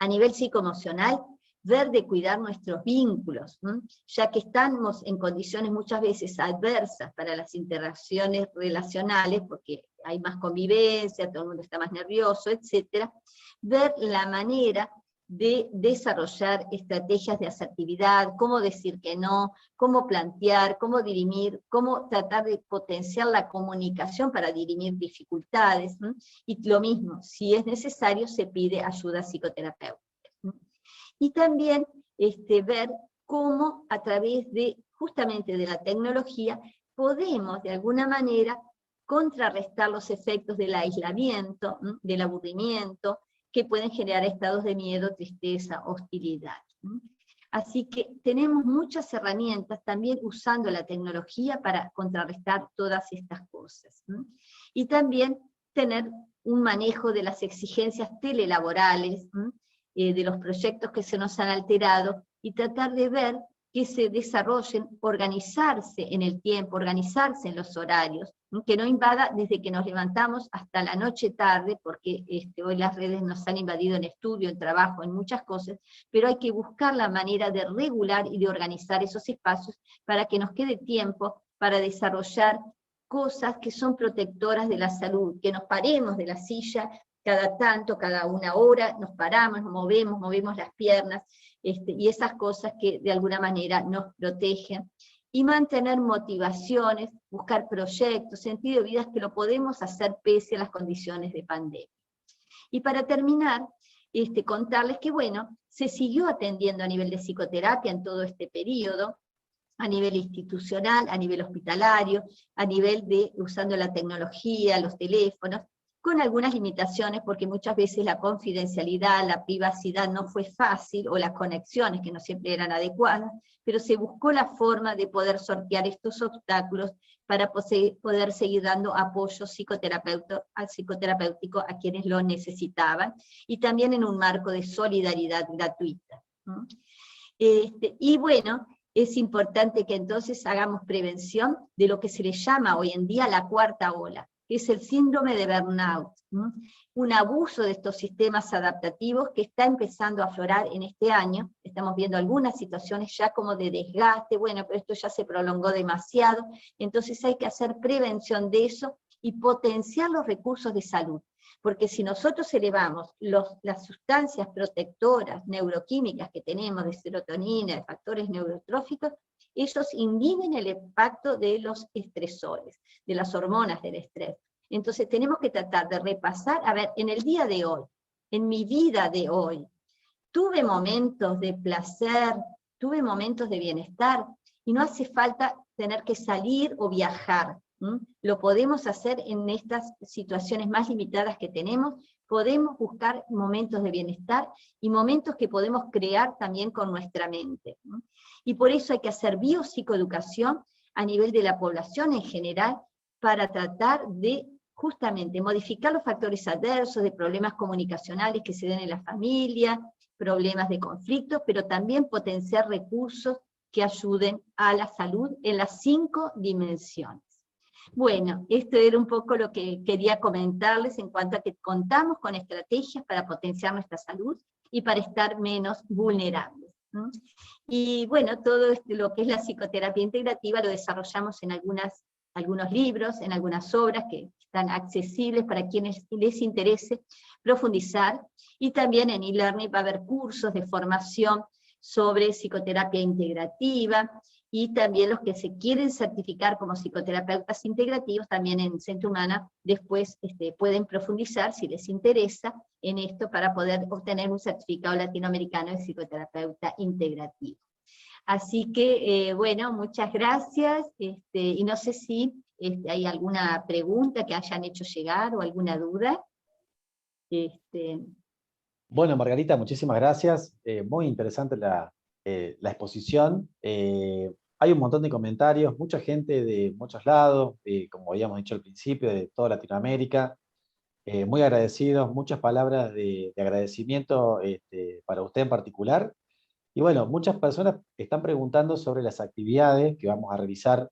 A nivel psicoemocional, ver de cuidar nuestros vínculos, ya que estamos en condiciones muchas veces adversas para las interacciones relacionales, porque hay más convivencia, todo el mundo está más nervioso, etc. Ver la manera de desarrollar estrategias de asertividad, cómo decir que no, cómo plantear, cómo dirimir, cómo tratar de potenciar la comunicación para dirimir dificultades, y lo mismo, si es necesario, se pide ayuda psicoterapéutica. Y también ver cómo a través de, justamente de la tecnología, podemos de alguna manera contrarrestar los efectos del aislamiento, del aburrimiento, que pueden generar estados de miedo, tristeza, hostilidad. Así que tenemos muchas herramientas también usando la tecnología para contrarrestar todas estas cosas. Y también tener un manejo de las exigencias telelaborales, de los proyectos que se nos han alterado, y tratar de ver que se desarrollen, organizarse en el tiempo, organizarse en los horarios, que no invada desde que nos levantamos hasta la noche tarde, porque hoy las redes nos han invadido en estudio, en trabajo, en muchas cosas, pero hay que buscar la manera de regular y de organizar esos espacios para que nos quede tiempo para desarrollar cosas que son protectoras de la salud, que nos paremos de la silla cada tanto, cada una hora, nos paramos, nos movemos las piernas, y esas cosas que de alguna manera nos protegen, y mantener motivaciones, buscar proyectos, sentido de vida que lo podemos hacer pese a las condiciones de pandemia. Y para terminar, contarles que bueno, se siguió atendiendo a nivel de psicoterapia en todo este periodo, a nivel institucional, a nivel hospitalario, a nivel de usando la tecnología, los teléfonos, con algunas limitaciones, porque muchas veces la confidencialidad, la privacidad no fue fácil, o las conexiones que no siempre eran adecuadas, pero se buscó la forma de poder sortear estos obstáculos para poder seguir dando apoyo psicoterapéutico a quienes lo necesitaban, y también en un marco de solidaridad gratuita. Y bueno, es importante que entonces hagamos prevención de lo que se le llama hoy en día la cuarta ola, que es el síndrome de burnout, un abuso de estos sistemas adaptativos que está empezando a aflorar en este año. Estamos viendo algunas situaciones ya como de desgaste, bueno, pero esto ya se prolongó demasiado, entonces hay que hacer prevención de eso y potenciar los recursos de salud. Porque si nosotros elevamos las sustancias protectoras neuroquímicas que tenemos, de serotonina, de factores neurotróficos, ellos inhiben el impacto de los estresores, de las hormonas del estrés. Entonces tenemos que tratar de repasar, a ver, en el día de hoy, en mi vida de hoy, tuve momentos de placer, tuve momentos de bienestar, y no hace falta tener que salir o viajar. Lo podemos hacer en estas situaciones más limitadas que tenemos, podemos buscar momentos de bienestar y momentos que podemos crear también con nuestra mente. Y por eso hay que hacer biopsicoeducación a nivel de la población en general, para tratar de justamente modificar los factores adversos de problemas comunicacionales que se den en la familia, problemas de conflictos, pero también potenciar recursos que ayuden a la salud en las 5 dimensiones. Bueno, esto era un poco lo que quería comentarles en cuanto a que contamos con estrategias para potenciar nuestra salud y para estar menos vulnerables. Y bueno, todo lo que es la psicoterapia integrativa lo desarrollamos en algunos libros, en algunas obras que están accesibles para quienes les interese profundizar, y también en e-learning va a haber cursos de formación sobre psicoterapia integrativa, y también los que se quieren certificar como psicoterapeutas integrativos, también en Centro Humana, después pueden profundizar, si les interesa, en esto para poder obtener un certificado latinoamericano de psicoterapeuta integrativo. Así que, bueno, muchas gracias, y no sé si hay alguna pregunta que hayan hecho llegar, o alguna duda. Bueno, Margarita, muchísimas gracias. Muy interesante la exposición. Hay un montón de comentarios, mucha gente de muchos lados, como habíamos dicho al principio, de toda Latinoamérica. Muy agradecidos, muchas palabras de agradecimiento para usted en particular. Y bueno, muchas personas están preguntando sobre las actividades que vamos a realizar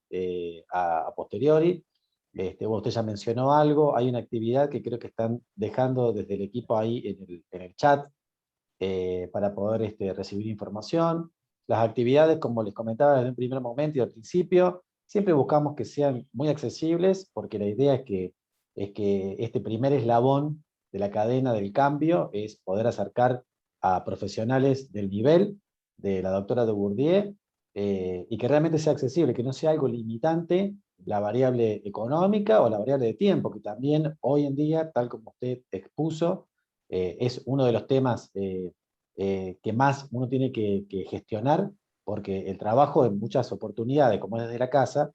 a posteriori. Usted ya mencionó algo, hay una actividad que creo que están dejando desde el equipo ahí en el chat para poder recibir información. Las actividades, como les comentaba desde un primer momento y al principio, siempre buscamos que sean muy accesibles, porque la idea es que este primer eslabón de la cadena del cambio es poder acercar a profesionales del nivel de la doctora Dubourdieu, y que realmente sea accesible, que no sea algo limitante la variable económica o la variable de tiempo, que también hoy en día, tal como usted expuso, es uno de los temas que más uno tiene que gestionar, porque el trabajo en muchas oportunidades, como es desde la casa,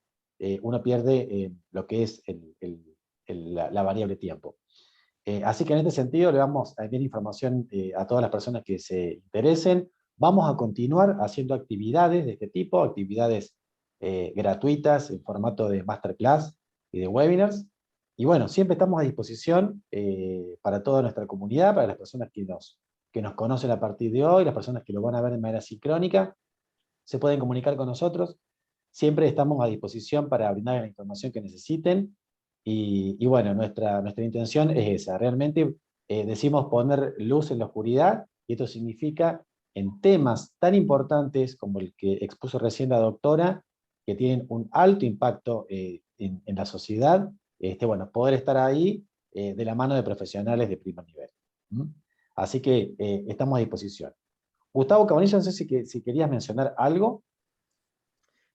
uno pierde lo que es la variable tiempo. Así que en este sentido le vamos a enviar información a todas las personas que se interesen. Vamos a continuar haciendo actividades de este tipo, actividades gratuitas en formato de masterclass y de webinars. Y bueno, siempre estamos a disposición para toda nuestra comunidad, para las personas que nos conocen a partir de hoy, las personas que lo van a ver de manera sincrónica, se pueden comunicar con nosotros. Siempre estamos a disposición para brindar la información que necesiten. Y bueno, nuestra intención es esa, realmente decimos poner luz en la oscuridad, y esto significa en temas tan importantes como el que expuso recién la doctora, que tienen un alto impacto en la sociedad, bueno, poder estar ahí de la mano de profesionales de primer nivel. ¿Mm? Así que estamos a disposición. Gustavo Cabanillas, no sé si querías mencionar algo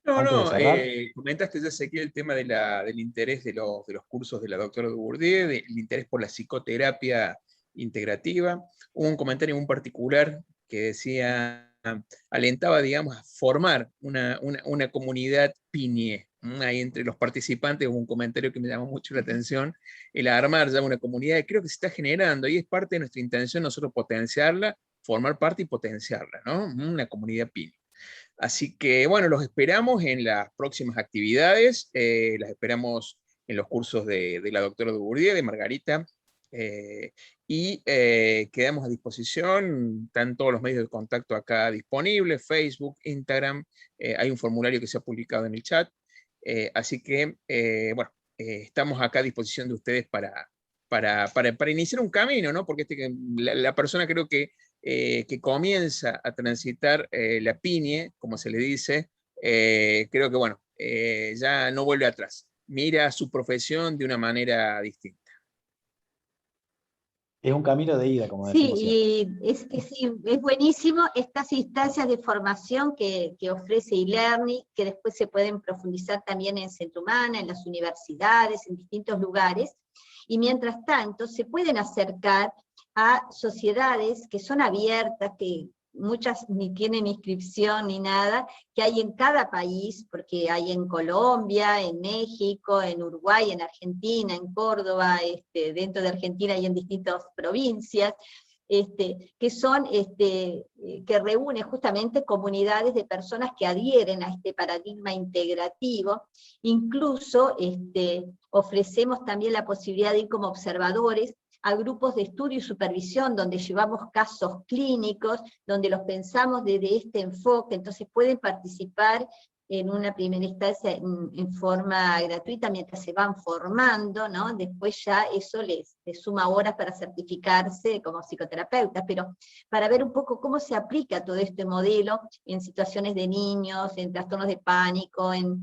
No, antes de no, cerrar. comentaste ya sé que el tema del interés de los cursos de la doctora Dubourdieu, del interés por la psicoterapia integrativa. Hubo un comentario muy particular que decía, alentaba, digamos, a formar una comunidad piñe. Ahí entre los participantes hubo un comentario que me llamó mucho la atención, el armar ya una comunidad que creo que se está generando, y es parte de nuestra intención nosotros potenciarla, formar parte y potenciarla, ¿no? Una comunidad piñe. Así que bueno, los esperamos en las próximas actividades, las esperamos en los cursos de la doctora Dubourdieu, de Margarita, quedamos a disposición, están todos los medios de contacto acá disponibles, Facebook, Instagram, hay un formulario que se ha publicado en el chat, así que bueno, estamos acá a disposición de ustedes para iniciar un camino, ¿no? Porque la persona creo que comienza a transitar la piñe, como se le dice, creo que bueno, ya no vuelve atrás, mira su profesión de una manera distinta. Es un camino de ida, como Sí, decimos siempre. y es buenísimo estas instancias de formación que ofrece eLearning, que después se pueden profundizar también en Centro Humana, en las universidades, en distintos lugares, y mientras tanto se pueden acercar a sociedades que son abiertas, que muchas ni tienen inscripción ni nada, que hay en cada país, porque hay en Colombia, en México, en Uruguay, en Argentina, en Córdoba, dentro de Argentina y en distintas provincias, que son, que reúne justamente comunidades de personas que adhieren a este paradigma integrativo. Incluso ofrecemos también la posibilidad de ir como observadores a grupos de estudio y supervisión, donde llevamos casos clínicos, donde los pensamos desde este enfoque, entonces pueden participar en una primera instancia en forma gratuita mientras se van formando, ¿no? Después ya eso les suma horas para certificarse como psicoterapeutas, pero para ver un poco cómo se aplica todo este modelo en situaciones de niños, en trastornos de pánico, en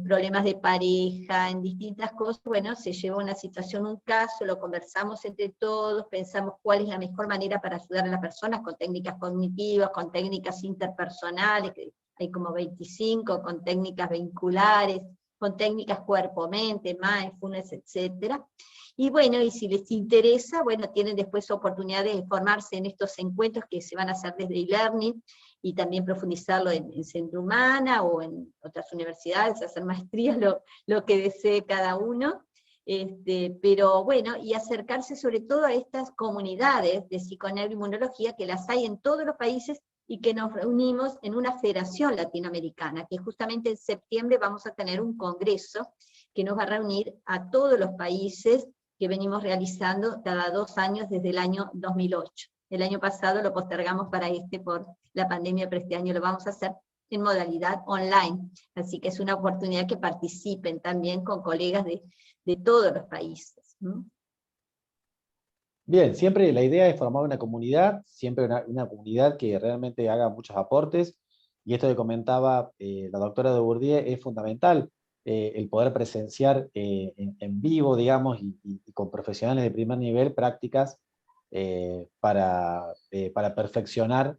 problemas de pareja, en distintas cosas, bueno, se lleva una situación, un caso, lo conversamos entre todos, pensamos cuál es la mejor manera para ayudar a las personas con técnicas cognitivas, con técnicas interpersonales, que hay como 25, con técnicas vinculares, con técnicas cuerpo-mente, mindfulness, etc. Y bueno, y si les interesa, bueno, tienen después oportunidades de formarse en estos encuentros que se van a hacer desde eLearning, y también profundizarlo en Centro Humana o en otras universidades, hacer maestrías, lo que desee cada uno. Pero bueno, y acercarse sobre todo a estas comunidades de psiconeuroinmunología, que las hay en todos los países, y que nos reunimos en una federación latinoamericana, que justamente en septiembre vamos a tener un congreso que nos va a reunir a todos los países, que venimos realizando cada 2 años desde el año 2008. El año pasado lo postergamos para por la pandemia, pero este año lo vamos a hacer en modalidad online, así que es una oportunidad que participen también con colegas de todos los países. Bien, siempre la idea es formar una comunidad, siempre una comunidad que realmente haga muchos aportes, y esto que comentaba la doctora Dubourdieu es fundamental, el poder presenciar en vivo, digamos, y con profesionales de primer nivel prácticas para perfeccionar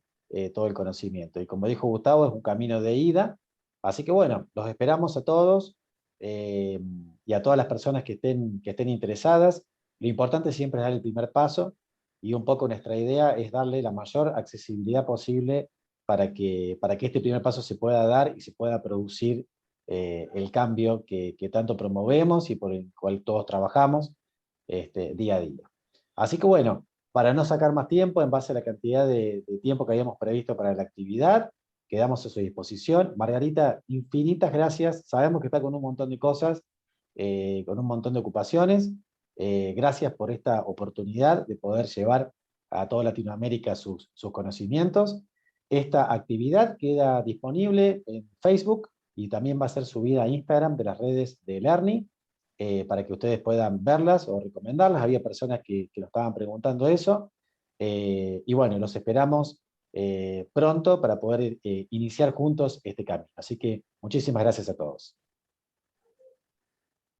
todo el conocimiento. Y como dijo Gustavo, es un camino de ida, así que bueno, los esperamos a todos y a todas las personas que estén interesadas. Lo importante siempre es dar el primer paso, y un poco nuestra idea es darle la mayor accesibilidad posible para que este primer paso se pueda dar y se pueda producir el cambio que tanto promovemos y por el cual todos trabajamos día a día. Así que bueno, para no sacar más tiempo, en base a la cantidad de tiempo que habíamos previsto para la actividad, quedamos a su disposición. Margarita, infinitas gracias. Sabemos que está con un montón de cosas, con un montón de ocupaciones. Gracias por esta oportunidad de poder llevar a toda Latinoamérica sus conocimientos. Esta actividad queda disponible en Facebook y también va a ser subida a Instagram de las redes de Learning. para que ustedes puedan verlas o recomendarlas. Había personas que nos estaban preguntando eso, y bueno, los esperamos pronto para poder iniciar juntos este cambio. Así que muchísimas gracias a todos.